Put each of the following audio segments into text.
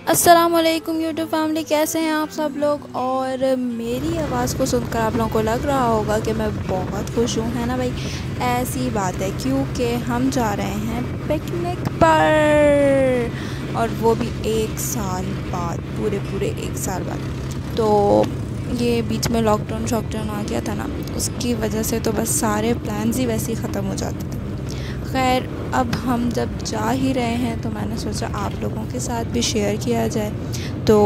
अस्सलामुअलैकुम YouTube family, कैसे हैं आप सब लोग। और मेरी आवाज़ को सुनकर आप लोगों को लग रहा होगा कि मैं बहुत खुश हूँ, है ना भाई। ऐसी बात है क्योंकि हम जा रहे हैं पिकनिक पर, और वो भी 1 साल बाद, पूरे 1 साल बाद। तो ये बीच में लॉकडाउन शॉकडाउन आ गया था ना, उसकी वजह से तो बस सारे प्लान्स ही वैसे ही ख़त्म हो जाते थे। खैर, अब हम जब जा ही रहे हैं तो मैंने सोचा आप लोगों के साथ भी शेयर किया जाए। तो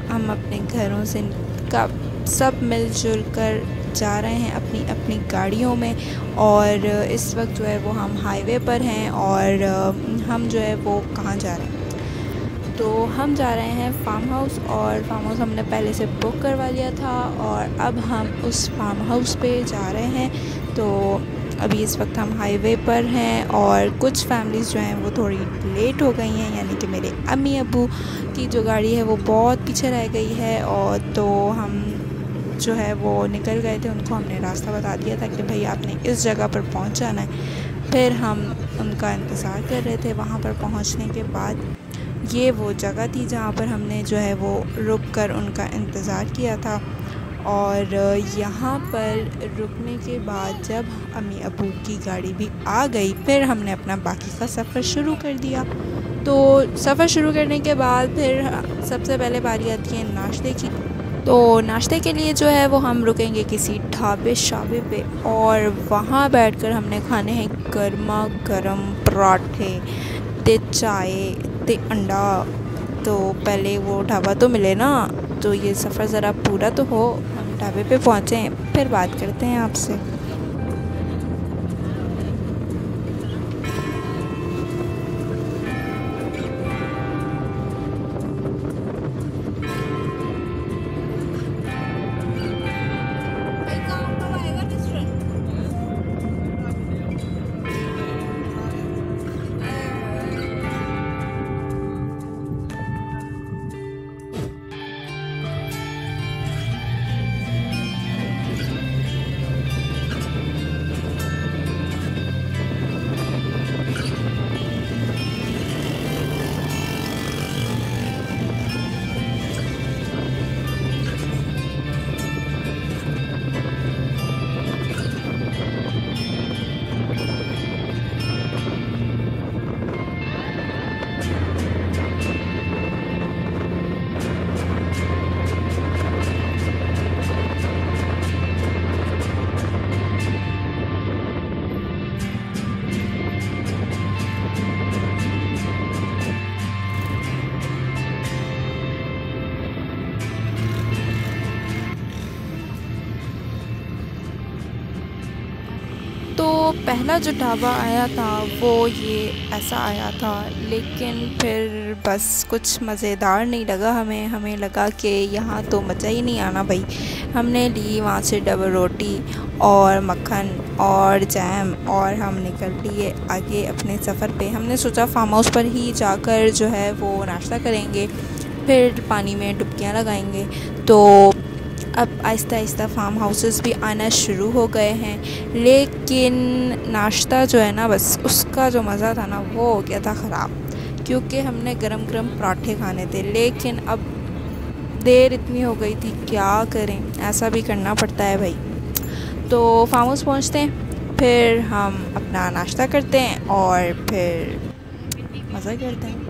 हम अपने घरों से का सब मिलजुल कर जा रहे हैं अपनी अपनी गाड़ियों में। और इस वक्त जो है वो हम हाईवे पर हैं। और हम जो है वो कहाँ जा रहे हैं, तो हम जा रहे हैं फार्म हाउस। और फार्म हाउस हमने पहले से बुक करवा लिया था और अब हम उस फार्म हाउस पे जा रहे हैं। तो अभी इस वक्त हम हाईवे पर हैं और कुछ फैमिलीज़ जो हैं वो थोड़ी लेट हो गई हैं, यानी कि मेरे अम्मी अब्बू की जो गाड़ी है वो बहुत पीछे रह गई है। और तो हम जो है वो निकल गए थे, उनको हमने रास्ता बता दिया था कि भाई आपने इस जगह पर पहुंच जाना है। फिर हम उनका इंतज़ार कर रहे थे। वहाँ पर पहुंचने के बाद ये वो जगह थी जहाँ पर हमने जो है वो रुक कर उनका इंतज़ार किया था। और यहाँ पर रुकने के बाद जब अम्मी अब्बू की गाड़ी भी आ गई, फिर हमने अपना बाकी का सफ़र शुरू कर दिया। तो सफ़र शुरू करने के बाद फिर सबसे पहले बारी आती है नाश्ते की। तो नाश्ते के लिए जो है वो हम रुकेंगे किसी ढाबे शाबे पे, और वहाँ बैठकर हमने खाने हैं गर्मा गर्म पराठे ते चाय ते अंडा। तो पहले वो ढाबा तो मिले ना, तो ये सफ़र ज़रा पूरा तो हो। हम ढाबे पे पहुँचे, फिर बात करते हैं आपसे। तो पहला जो ढाबा आया था वो ये ऐसा आया था, लेकिन फिर बस कुछ मज़ेदार नहीं लगा हमें लगा कि यहाँ तो मज़ा ही नहीं आना भाई। हमने ली वहाँ से डबल रोटी और मक्खन और जैम, और हम निकल लिए आगे अपने सफ़र पे। हमने सोचा फार्म हाउस पर ही जाकर जो है वो नाश्ता करेंगे, फिर पानी में डुबकियाँ लगाएंगे। तो अब आहिस्ता आहिस्ता फार्म हाउसेस भी आना शुरू हो गए हैं, लेकिन नाश्ता जो है ना, बस उसका जो मज़ा था ना वो हो गया था ख़राब, क्योंकि हमने गरम गरम पराठे खाने थे। लेकिन अब देर इतनी हो गई थी, क्या करें, ऐसा भी करना पड़ता है भाई। तो फार्म हाउस पहुँचते हैं, फिर हम अपना नाश्ता करते हैं और फिर मज़ा करते हैं।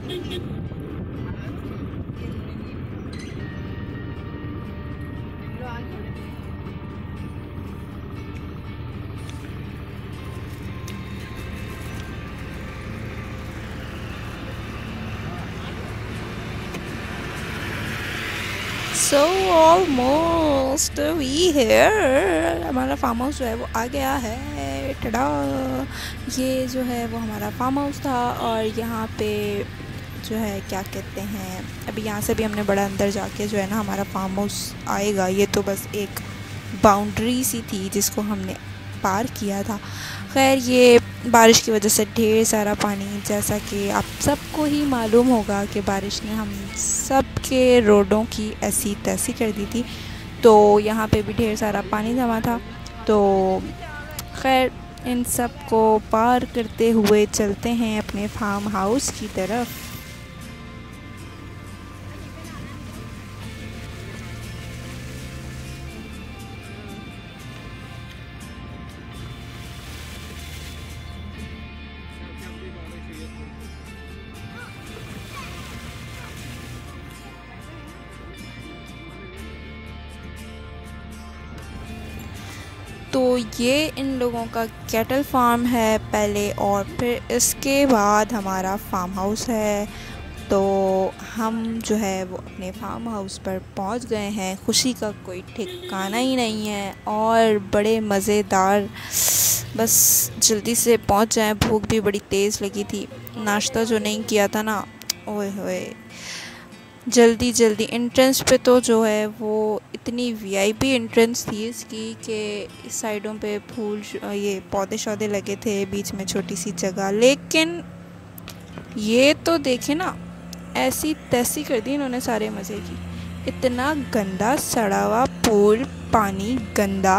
सो ऑलमोस्ट वी हेयर, हमारा फार्म हाउस जो है वो आ गया है। टडा, ये जो है वो हमारा फार्म हाउस था। और यहाँ पे जो है क्या कहते हैं, अभी यहाँ से भी हमने बड़ा अंदर जाके जो है ना हमारा फार्म हाउस आएगा। ये तो बस एक बाउंड्री सी थी जिसको हमने पार किया था। खैर, ये बारिश की वजह से ढेर सारा पानी, जैसा कि आप सबको ही मालूम होगा कि बारिश ने हम सब के रोडों की ऐसी तैसी कर दी थी। तो यहाँ पे भी ढेर सारा पानी जमा था। तो खैर, इन सब को पार करते हुए चलते हैं अपने फार्म हाउस की तरफ। तो ये इन लोगों का कैटल फार्म है पहले, और फिर इसके बाद हमारा फार्म हाउस है। तो हम जो है वो अपने फार्म हाउस पर पहुंच गए हैं। खुशी का कोई ठिकाना ही नहीं है और बड़े मज़ेदार, बस जल्दी से पहुंच जाएं। भूख भी बड़ी तेज़ लगी थी, नाश्ता जो नहीं किया था ना, ओए होए। जल्दी एंट्रेंस पे तो जो है वो इतनी वीआईपी एंट्रेंस थी इसकी कि साइडों पे फूल ये पौधे शौधे लगे थे, बीच में छोटी सी जगह। लेकिन ये तो देखे ना, ऐसी तैसी कर दी इन्होंने सारे मज़े की। इतना गंदा सड़ा हुआ पूल, पानी गंदा,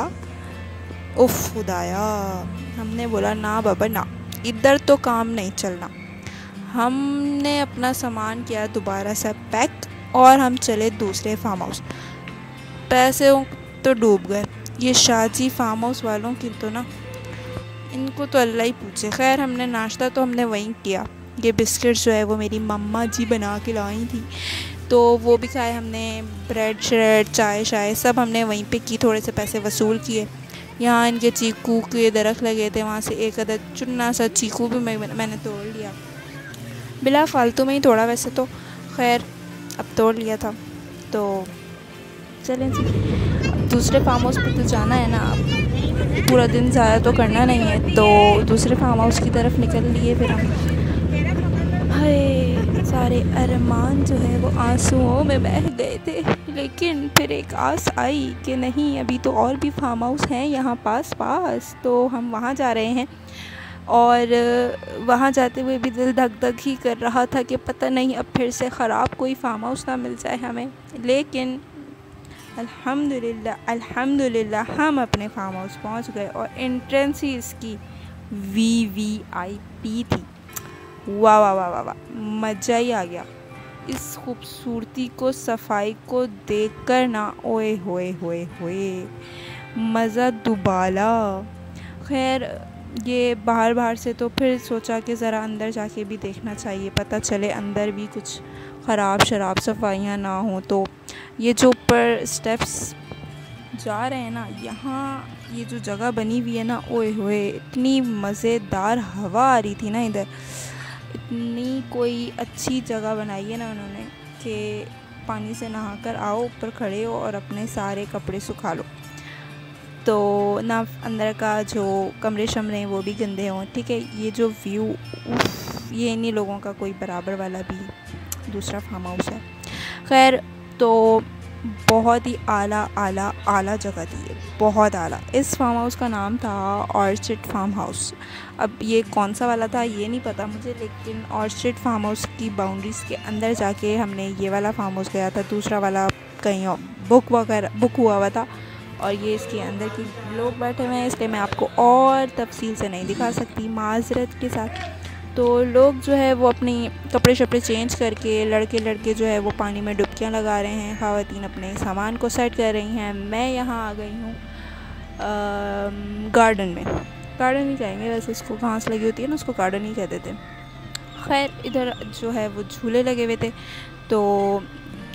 उफ खुदाया। हमने बोला ना बाबा ना, इधर तो काम नहीं चलना। हमने अपना सामान किया दोबारा से पैक और हम चले दूसरे फार्म हाउस। पैसे तो डूब गए ये शाहजी फार्म हाउस वालों की, तो ना इनको तो अल्लाह ही पूछे। खैर हमने नाश्ता तो हमने वहीं किया। ये बिस्किट जो है वो मेरी मम्मा जी बना के लाई थी, तो वो भी खाए हमने। ब्रेड श्रेड, चाय शाय सब हमने वहीं पे की। थोड़े से पैसे वसूल किए। यहाँ इनके चीकू के दरख्त लगे थे, वहाँ से एक अदर चुन्ना सा चीकू भी मैंने तोड़ लिया, बिला फालतू में ही तोड़ा वैसे तो, खैर अब तोड़ लिया था। तो चलें जी, अब दूसरे फार्म हाउस पे तो जाना है ना, अब पूरा दिन ज़्यादा तो करना नहीं है, तो दूसरे फार्म हाउस की तरफ निकल लिए फिर हम। हाय, सारे अरमान जो है वो आंसुओं में बह गए थे। लेकिन फिर एक आस आई कि नहीं, अभी तो और भी फार्म हाउस हैं यहाँ पास, तो हम वहाँ जा रहे हैं। और वहाँ जाते हुए भी दिल धक धक ही कर रहा था कि पता नहीं अब फिर से ख़राब कोई फार्म हाउस ना मिल जाए हमें। लेकिन अल्हम्दुलिल्लाह हम अपने फार्म हाउस पहुँच गए और एंट्रेंस ही इसकी VVIP थी। वाह वाह वाह वाह वाह, मज़ा ही आ गया। इस खूबसूरती को, सफाई को देखकर ना, ओए होए होए होए, मज़ा दुबाला। खैर ये बाहर से तो फिर सोचा कि ज़रा अंदर जाके भी देखना चाहिए, पता चले अंदर भी कुछ ख़राब शराब सफाइयाँ ना हो। तो ये जो ऊपर स्टेप्स जा रहे हैं ना, यहाँ ये जो जगह बनी हुई है ना, ओए होए, इतनी मज़ेदार हवा आ रही थी ना इधर। इतनी कोई अच्छी जगह बनाई है ना उन्होंने कि पानी से नहाकर आओ, ऊपर खड़े हो और अपने सारे कपड़े सुखा लो। तो ना अंदर का जो कमरे शमरे हैं वो भी गंदे हों, ठीक है। ये जो व्यू, ये इन्हीं लोगों का कोई बराबर वाला भी दूसरा फार्म हाउस है। खैर तो बहुत ही आला जगह थी ये, बहुत आला। इस फार्म हाउस का नाम था ऑर्चिड फार्म हाउस। अब ये कौन सा वाला था ये नहीं पता मुझे, लेकिन ऑर्चिड फार्म हाउस की बाउंड्रीज़ के अंदर जाके हमने ये वाला फार्म हाउस गया था। दूसरा वाला कहीं बुक हुआ हुआ था, और ये इसके अंदर की लोग बैठे हुए हैं, इसलिए मैं आपको और तफसील से नहीं दिखा सकती, माज़रत के साथ। तो लोग जो है वो अपनी कपड़े शपड़े चेंज करके, लड़के जो है वो पानी में डुबकियां लगा रहे हैं, ख़वातीन अपने सामान को सेट कर रही हैं। मैं यहाँ आ गई हूँ गार्डन में। गार्डन ही कहेंगे वैसे, इसको घास लगी होती है ना, उसको गार्डन ही कह देते हैं। खैर इधर जो है वो झूले लगे हुए थे, तो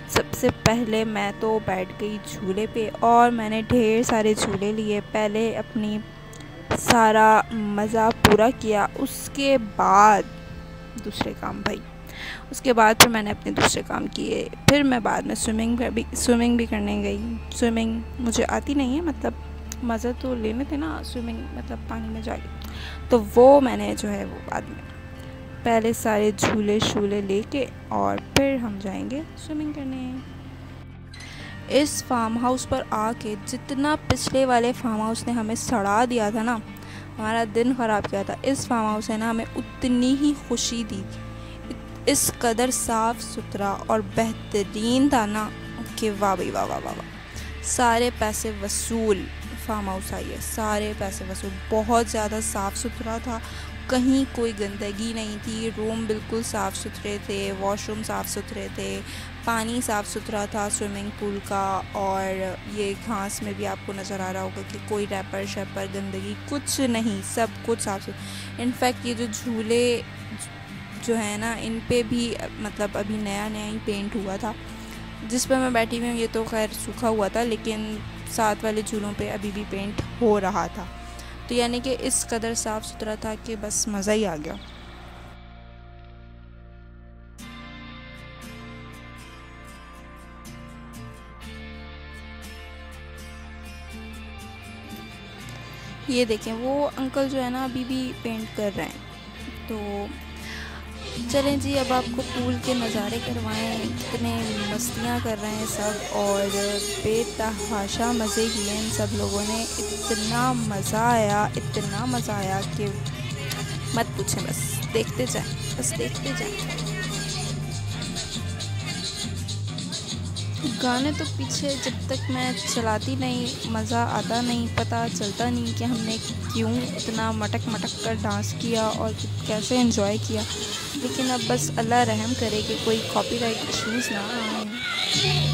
सबसे पहले मैं तो बैठ गई झूले पे और मैंने ढेर सारे झूले लिए। पहले अपनी सारा मज़ा पूरा किया, उसके बाद दूसरे काम भाई, उसके बाद फिर मैंने अपने दूसरे काम किए। फिर मैं बाद में स्विमिंग भी करने गई। स्विमिंग मुझे आती नहीं है, मतलब मज़ा तो लेने थे ना स्विमिंग, मतलब पानी में जाके, तो वो मैंने जो है वो बाद में, पहले सारे झूले शूले लेके और फिर हम जाएंगे स्विमिंग करने। इस फार्म हाउस पर आके जितना पिछले वाले फार्म हाउस ने हमें सड़ा दिया था ना, हमारा दिन ख़राब किया था, इस फार्म हाउस ने ना हमें उतनी ही खुशी दी। इस कदर साफ़ सुथरा और बेहतरीन था ना कि वाह भाई वाह वाह वाह वाह। सारे पैसे वसूल फार्म हाउस आई है, सारे पैसे वसूल। बहुत ज़्यादा साफ़ सुथरा था, कहीं कोई गंदगी नहीं थी, रूम बिल्कुल साफ़ सुथरे थे, वॉशरूम साफ़ सुथरे थे, पानी साफ़ सुथरा था स्विमिंग पूल का। और ये घास में भी आपको नज़र आ रहा होगा कि कोई रैपर शैपर गंदगी कुछ नहीं, सब कुछ साफ़ सुथरा। इनफैक्ट ये जो झूले जो है ना, इन पे भी मतलब अभी नया ही पेंट हुआ था। जिस पर मैं बैठी हुई हूँ ये तो खैर सूखा हुआ था, लेकिन साथ वाले झूलों पे अभी भी पेंट हो रहा था। तो यानी कि इस कदर साफ़ सुथरा था कि बस मज़ा ही आ गया। ये देखें वो अंकल जो है ना अभी भी पेंट कर रहे हैं। तो चलें जी, अब आपको पूल के नज़ारे करवाएं। कितने मस्तियाँ कर रहे हैं सब और बेतहाशा मज़े किए इन सब लोगों ने। इतना मज़ा आया, इतना मज़ा आया कि मत पूछें। बस देखते जाएं, बस देखते जाएं। गाने तो पीछे जब तक मैं चलाती नहीं मज़ा आता नहीं, पता चलता नहीं कि हमने क्यों इतना मटक मटक कर डांस किया और कैसे एंजॉय किया। लेकिन अब बस अल्लाह रहम करे कि कोई कॉपीराइट इश्यूज़ ना आए।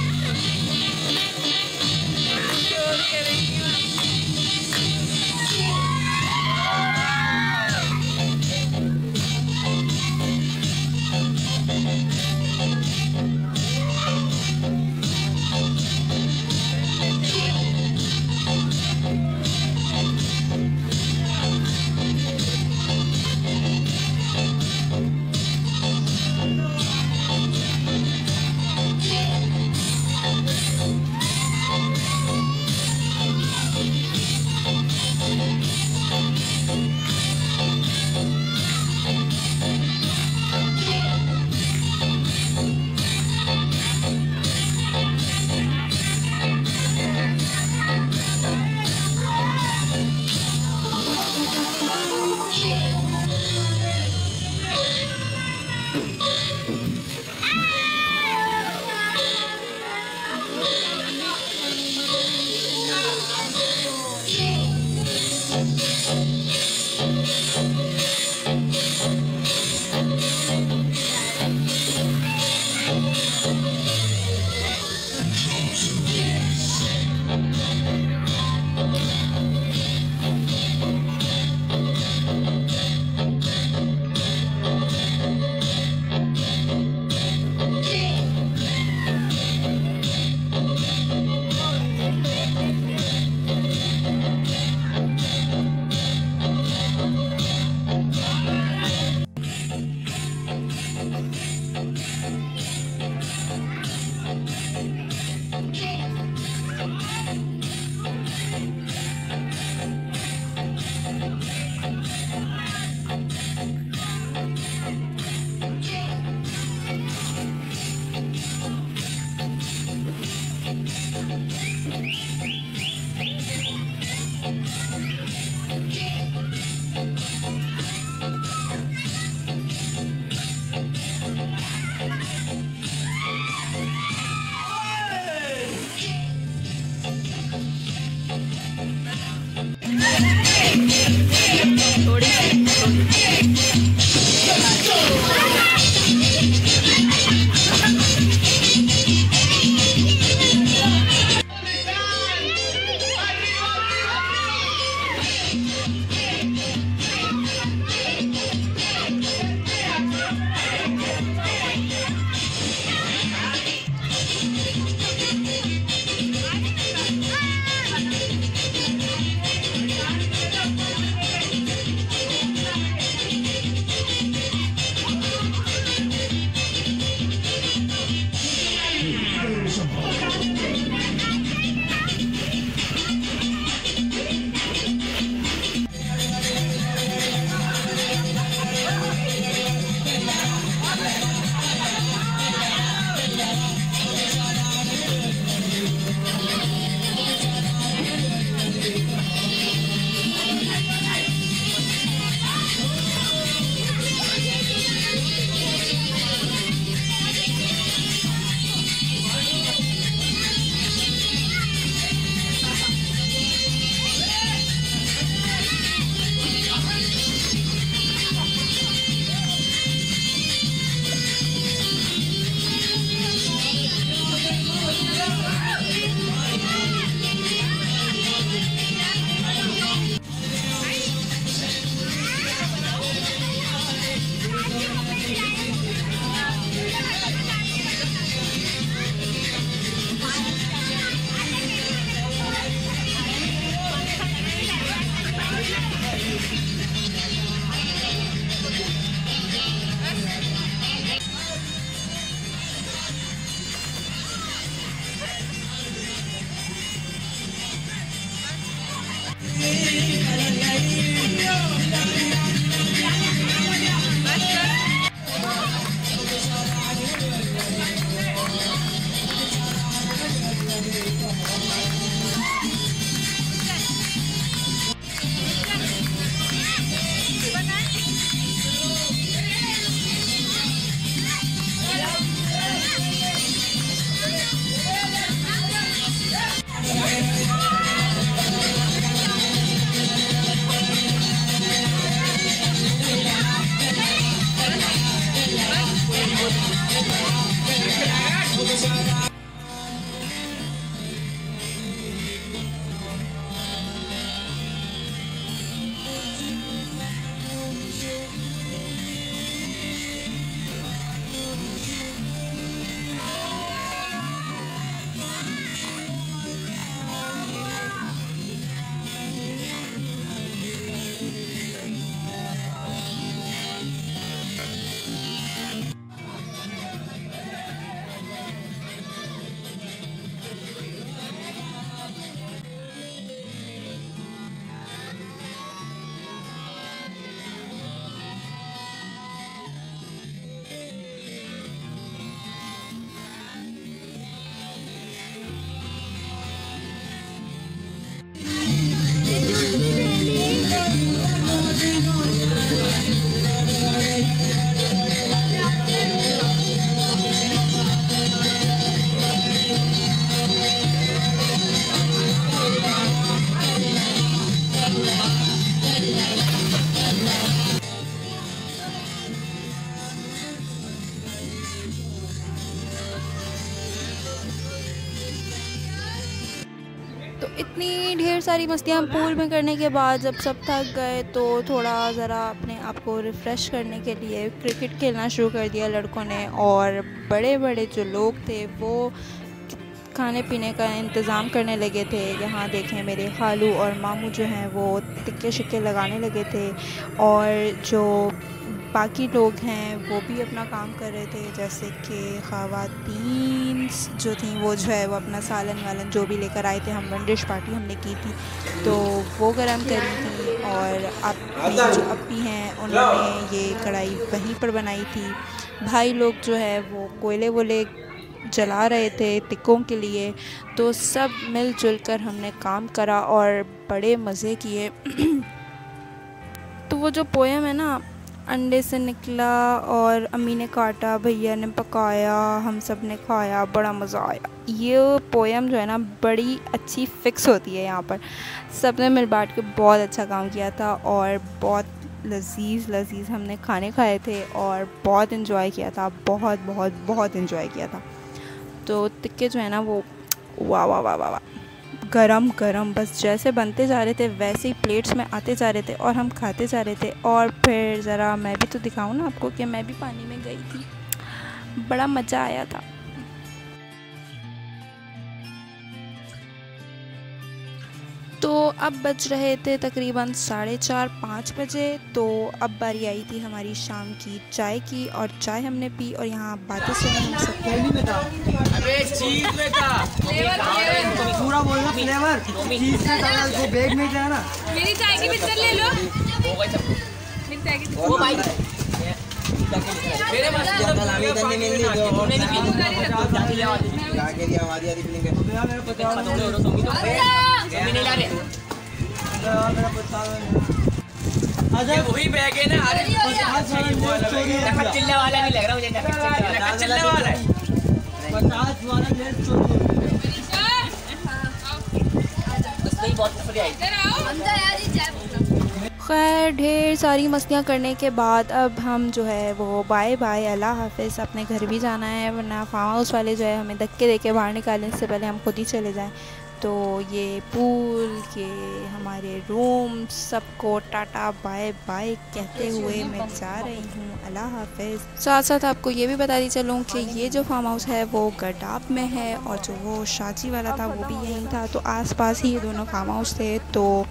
इतनी ढेर सारी मस्तियाँ पूल में करने के बाद जब सब थक गए तो थोड़ा ज़रा अपने आप को रिफ़्रेश करने के लिए क्रिकेट खेलना शुरू कर दिया लड़कों ने। और बड़े बड़े जो लोग थे वो खाने पीने का इंतज़ाम करने लगे थे। यहाँ देखें मेरे खालू और मामू जो हैं वो टिक्के शिक्के लगाने लगे थे, और जो बाकी लोग हैं वो भी अपना काम कर रहे थे। जैसे कि ख़वातीन जो थी वो जो है वो अपना सालन वालन जो भी लेकर आए थे, हम 1 डिश पार्टी हमने की थी तो वो गरम करी थी। और अब जो अप्पी हैं उन्होंने ये कढ़ाई वहीं पर बनाई थी। भाई लोग जो है वो कोयले वोले जला रहे थे टिक्कों के लिए। तो सब मिलजुल कर हमने काम करा और बड़े मज़े किए। तो वो जो पोएम है ना, अंडे से निकला और अम्मी ने काटा, भैया ने पकाया, हम सब ने खाया, बड़ा मज़ा आया। ये पोएम जो है ना बड़ी अच्छी फ़िक्स होती है यहाँ पर। सब ने मिल बांट के बहुत अच्छा काम किया था और बहुत लजीज़ हमने खाने खाए थे और बहुत इन्जॉय किया था। बहुत बहुत बहुत इन्जॉय किया था। तो टिक्के जो है ना वो वाह वाह वाह वाह वाह, गरम गरम बस जैसे बनते जा रहे थे वैसे ही प्लेट्स में आते जा रहे थे और हम खाते जा रहे थे। और फिर ज़रा मैं भी तो दिखाऊं ना आपको कि मैं भी पानी में गई थी, बड़ा मज़ा आया था। तो अब बज रहे थे तकरीबन 4:30-5 बजे। तो अब बारी आई थी हमारी शाम की चाय की, और चाय हमने पी और यहाँ बातें सुनी हम सबको। पूरा बोलना फ्लेवर चीज से डाला वो बैग में क्या ना। मेरी चाय की पिक्चर ले लो। मेरी चाय की ओ भाई मेरे पास कलामी करने मिल ली तो और जाके लिया आधी आधी फिलिंग है यार। मेरा 50 तो नहीं ला रहे मेरा 50 अच्छा वही बैग है ना। अरे 50 चिल्ले वाला नहीं लग रहा मुझे। चिल्ले वाला है 50 वाला लेस चोरी उसमें बहुत मजा आई। अंदर आ रही चाय। खैर ढेर सारी मस्तियाँ करने के बाद अब हम जो है वो बाय बाय अल्लाह हाफ़िज़, अपने घर भी जाना है, वरना फार्म हाउस वाले जो है हमें धक्के दे के बाहर निकालने से पहले हम खुद ही चले जाएं। तो ये पूल के हमारे रूम सबको टाटा बाय बाय कहते हुए मैं जा रही हूँ, अल्लाह हाफ़िज़। साथ साथ आपको ये भी बताती चलूँ कि ये जो फार्म हाउस है वो गडाप में है और जो वो शाजी वाला था वो भी यहीं था। तो आसपास ही ये दोनों फार्म हाउस थे। तो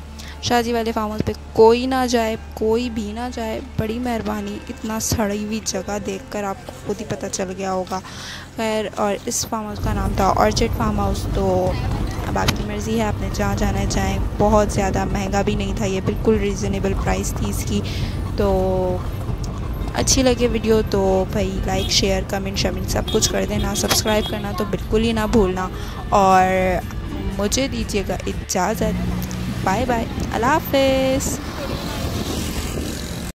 शाजी वाले फार्म हाउस पे कोई ना जाए, कोई भी ना जाए, बड़ी मेहरबानी। इतना सड़ी हुई जगह देखकर आपको खुद ही पता चल गया होगा। खैर और इस फार्म हाउस का नाम था ऑर्चिड फार्म हाउस। तो अब आपकी मर्ज़ी है, आपने जहाँ जाना है जाएँ। बहुत ज़्यादा महंगा भी नहीं था, ये बिल्कुल रीज़नेबल प्राइस थी इसकी। तो अच्छी लगे वीडियो तो भाई लाइक शेयर कमेंट शमेंट सब कुछ कर देना। सब्सक्राइब करना तो बिल्कुल ही ना भूलना। और मुझे दीजिएगा इजाज़त। बाय बाय, अल्लाह हाफ़िज़।